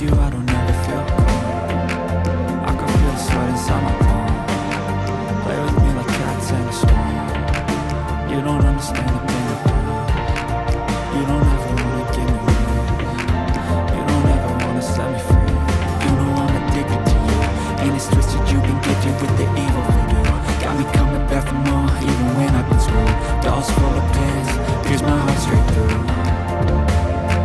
you, I don't ever feel calm. I can feel the sweat inside my palm. Play with me like cats in a storm. You don't understand the pain of pain. You don't ever wanna give me room. You don't ever wanna set me free. You know I'm addicted to you, and it's twisted, you've been gifted with the evil voodoo. Got me coming back for more, even when I've been screwed. Dolls full of pins, pierce my heart straight through.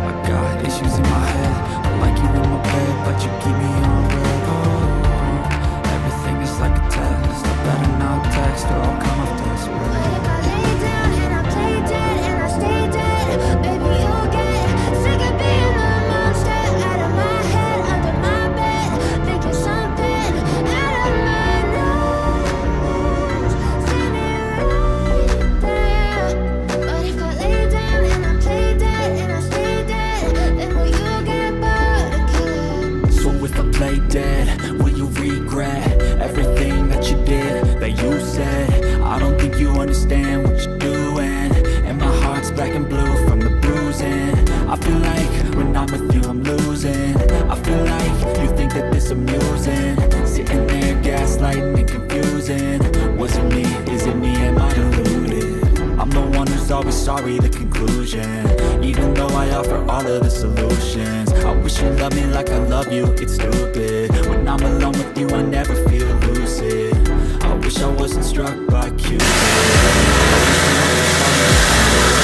I got issues in my head, I like you in my bed, but you keep me on red. Oh, everything is like a test. I better not text or I'll come off desperate. But if I lay down and I play dead and I stay dead, baby, you'll get sick of being the monster out of my head, under my bed, thinking something out of my nose. See me right there. But if I lay down and I play dead and I stay dead, then will you get bored of killing? So if I play dead, will you regret everything that you did, that you said? I don't think you understand what you're doing, and my heart's black and blue from the bruising. I feel like when I'm with you I'm losing. I feel like you think that this amusing, sitting there gaslighting and confusing. Was it me? Is it me? Am I deluded? I'm the one who's always sorry, the conclusion, even though I offer all of the solutions. I wish you loved me like I love you, it's stupid. When I'm alone with you I never feel lucid. I wish I wasn't struck by Cupid. I wish I never saw you.